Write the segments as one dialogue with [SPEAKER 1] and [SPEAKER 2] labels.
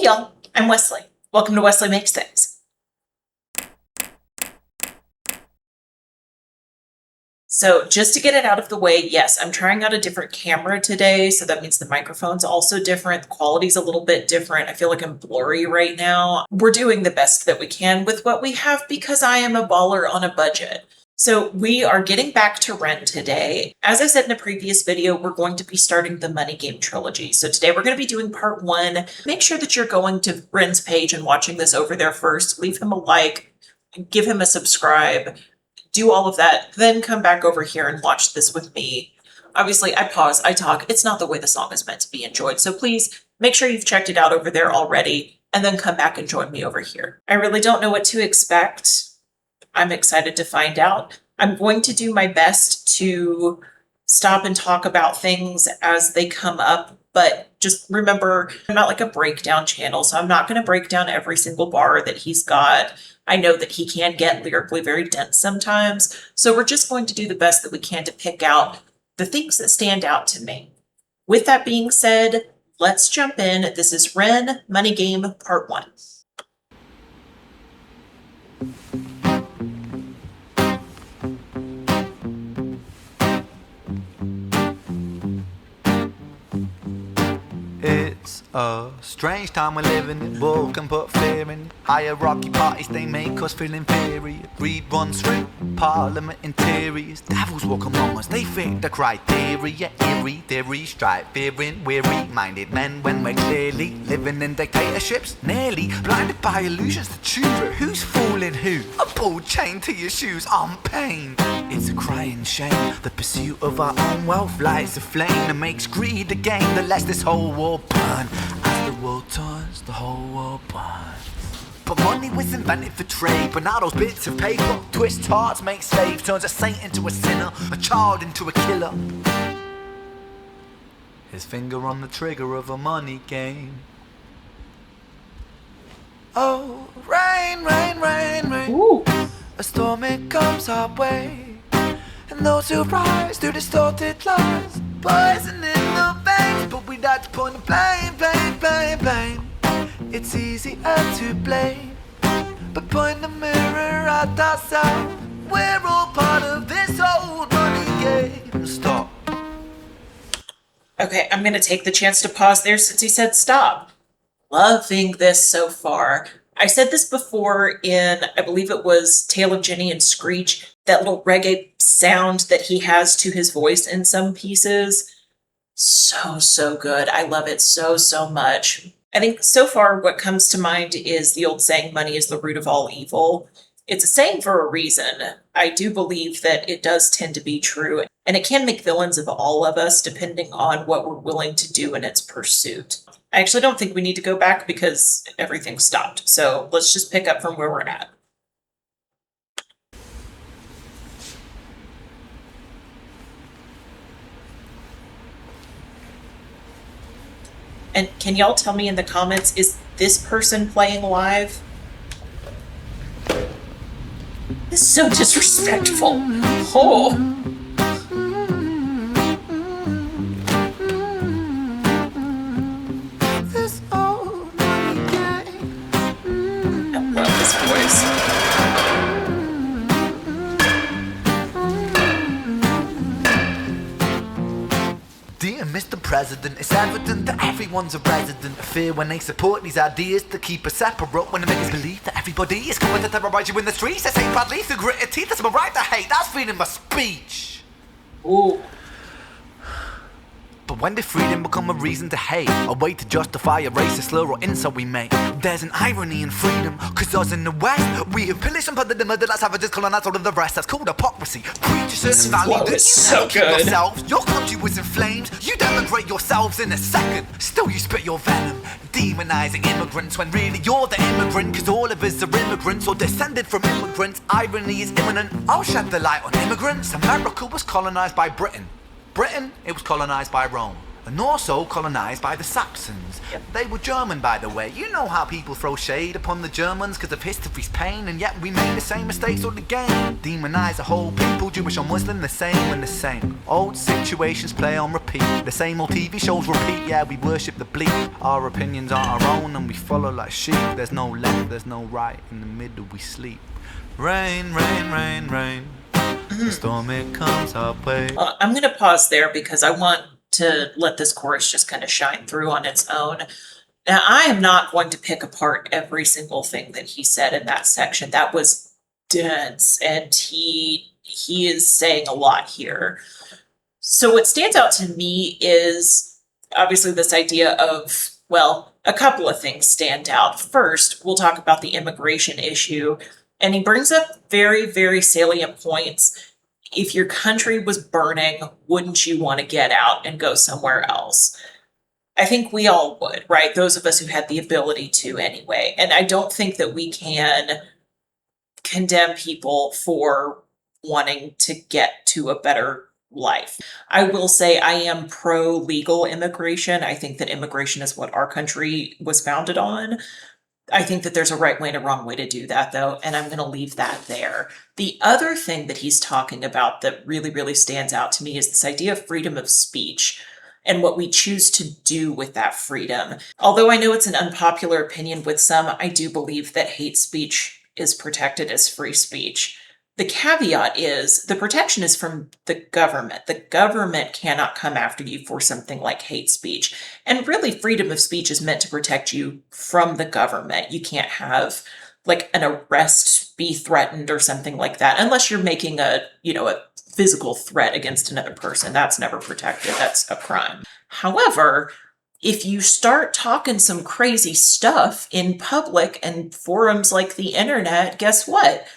[SPEAKER 1] y'all, I'm Wesley. Welcome to Wesley Makes Things. So just to get it out of the way, yes, I'm trying out a different camera today, so that means the microphone's also different. The quality's a little bit different. I feel like I'm blurry right now. We're doing the best that we can with what we have because I am a baller on a budget. So we are getting back to Ren today. As I said in a previous video, we're going to be starting the Money Game trilogy. So today we're going to be doing part 1. Make sure that you're going to Ren's page and watching this over there first. Leave him a like, give him a subscribe, do all of that, then come back over here and watch this with me. Obviously, I pause, I talk. It's not the way the song is meant to be enjoyed. So please make sure you've checked it out over there already and then come back and join me over here. I really don't know what to expect. I'm excited to find out. I'm going to do my best to stop and talk about things as they come up, but just remember, I'm not like a breakdown channel, so I'm not going to break down every single bar that he's got. I know that he can get lyrically very dense sometimes, so we're just going to do the best that we can to pick out the things that stand out to me. With that being said, let's jump in. This is Ren Money Game Part 1.
[SPEAKER 2] It's a strange time we're living in. War can put fear in. Hierarchy parties, they make us feel inferior. Greed runs through parliament interiors. Devils walk among us, they fit the criteria. Eerie theory, strife, fearing, weary-minded men when we're clearly living in dictatorships. Nearly blinded by illusions to choose who's fooling who. A ball chained to your shoes on pain. It's a crying shame. The pursuit of our own wealth lights a flame that makes greed a game that lets this whole war burn. As the world turns, the whole world burns. But money was invented for trade, but now those bits of paper twist hearts, make slaves, turns a saint into a sinner, a child into a killer. His finger on the trigger of a money game. Oh, rain, rain, rain, rain.
[SPEAKER 1] Ooh.
[SPEAKER 2] A storm it comes our way, and those who rise through distorted lies, poison in the veins, but we like to point the blame. It's easier to blame, but point the mirror at ourselves. We're all part of this old money game. Stop.
[SPEAKER 1] Okay, I'm going to take the chance to pause there since he said stop. Loving this so far. I said this before in, I believe it was Tale of Jenny and Screech, that little reggae sound that he has to his voice in some pieces. So good. I love it so much. I think so far what comes to mind is the old saying, money is the root of all evil. It's a saying for a reason. I do believe that it does tend to be true, and it can make villains of all of us depending on what we're willing to do in its pursuit. I actually don't think we need to go back because everything stopped. So let's just pick up from where we're at. And can y'all tell me in the comments, is this person playing live? This is so disrespectful. Oh.
[SPEAKER 2] Dear Mr. President, it's evident that everyone's a resident of fear when they support these ideas to keep us separate, when they make us believe that everybody is going to terrorize you in the streets. They say badly through gritted teeth. That's my right to hate. That's freedom of speech.
[SPEAKER 1] Ooh.
[SPEAKER 2] But when did freedom become a reason to hate? A way to justify a racist slur or insult we make? There's an irony in freedom, cause us in the West, we have pillaged and plundered the murder that savages colonized all of the rest. That's called hypocrisy. Preach a certain value that you
[SPEAKER 1] so
[SPEAKER 2] never keep
[SPEAKER 1] good.
[SPEAKER 2] yourselves. Your country was in flames, you denigrate yourselves in a second. Still you spit your venom, demonizing immigrants when really you're the immigrant, cause all of us are immigrants or descended from immigrants. Irony is imminent. I'll shed the light on immigrants. America was colonized by Britain. Britain, it was colonized by Rome. and also colonised by the Saxons.
[SPEAKER 1] Yep.
[SPEAKER 2] They were German, by the way. You know how people throw shade upon the Germans because of history's pain, and yet we make the same mistakes all again. Demonise a whole people, Jewish or Muslim, the same and the same. Old situations play on repeat, the same old TV shows repeat. Yeah, we worship the bleak. Our opinions aren't our own and we follow like sheep. There's no left, there's no right, in the middle we sleep. Rain, rain, rain, rain. The storm, it comes our way.
[SPEAKER 1] I'm going to pause there because I want to let this chorus just kind of shine through on its own. Now, I am not going to pick apart every single thing that he said in that section. That was dense, and he is saying a lot here. So what stands out to me is obviously this idea of, well, a couple of things stand out. First, we'll talk about the immigration issue, and he brings up very, very salient points. If your country was burning, wouldn't you want to get out and go somewhere else? I think we all would, right? Those of us who had the ability to anyway. And I don't think that we can condemn people for wanting to get to a better life. I will say I am pro legal immigration. I think that immigration is what our country was founded on. I think that there's a right way and a wrong way to do that, though, and I'm going to leave that there. The other thing that he's talking about that really, really stands out to me is this idea of freedom of speech and what we choose to do with that freedom. Although I know it's an unpopular opinion with some, I do believe that hate speech is protected as free speech. The caveat is the protection is from the government. The government cannot come after you for something like hate speech. And really, freedom of speech is meant to protect you from the government. You can't have like an arrest be threatened or something like that, unless you're making a physical threat against another person. That's never protected. That's a crime. However, if you start talking some crazy stuff in public and forums like the internet, guess what?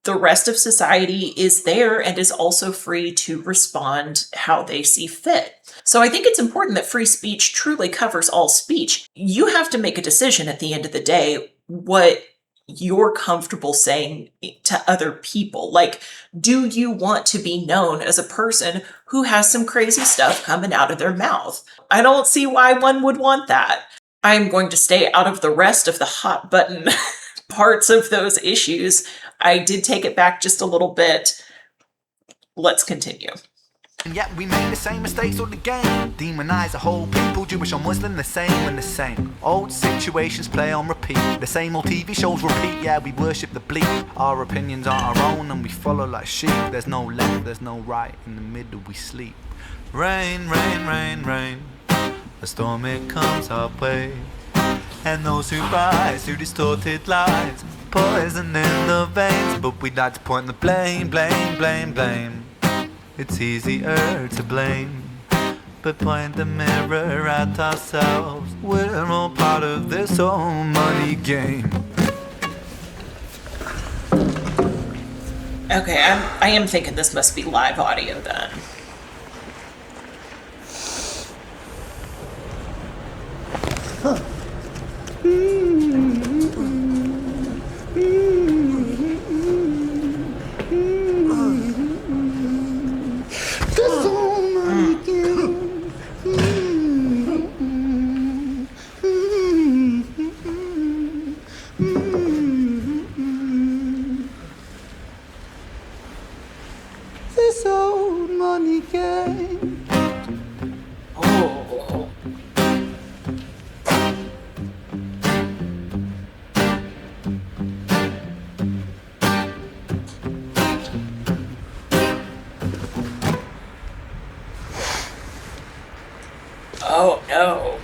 [SPEAKER 1] The rest of society is there and is also free to respond how they see fit. So I think it's important that free speech truly covers all speech. You have to make a decision at the end of the day what you're comfortable saying to other people. Like, do you want to be known as a person who has some crazy stuff coming out of their mouth? I don't see why one would want that. I'm going to stay out of the rest of the hot button parts of those issues. I did take it back just a little bit. Let's continue.
[SPEAKER 2] And yet we make the same mistakes all again. Demonise a whole people, Jewish or Muslim, the same and the same. Old situations play on repeat, the same old TV shows repeat. Yeah, we worship the bleak. Our opinions aren't our own and we follow like sheep. There's no left, there's no right, in the middle we sleep. Rain, rain, rain, rain. A storm, it comes our way. And those who rise through distorted lies, poison in the veins. But we'd like to point the blame, blame, blame, blame. It's easier to blame, but point the mirror at ourselves. We're all part of this whole money game.
[SPEAKER 1] Okay, I am thinking this must be live audio then.
[SPEAKER 2] This old money game.
[SPEAKER 1] Oh. Oh no.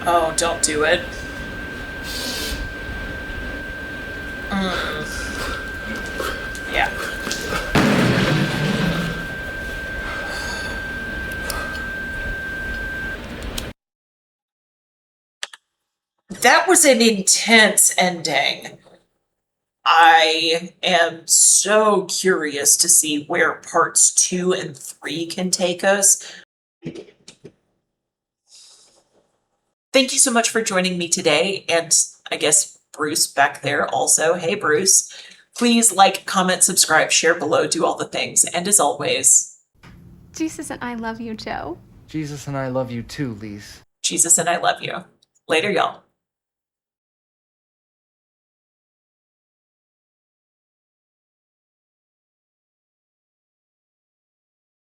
[SPEAKER 1] Oh, don't do it. Yeah. That was an intense ending. I am so curious to see where parts 2 and 3 can take us. Thank you so much for joining me today. And I guess Bruce back there also. Hey, Bruce. Please like, comment, subscribe, share below, do all the things. And as always,
[SPEAKER 3] Jesus and I love you, Joe.
[SPEAKER 4] Jesus and I love you too, Lise.
[SPEAKER 1] Jesus and I love you. Later, y'all.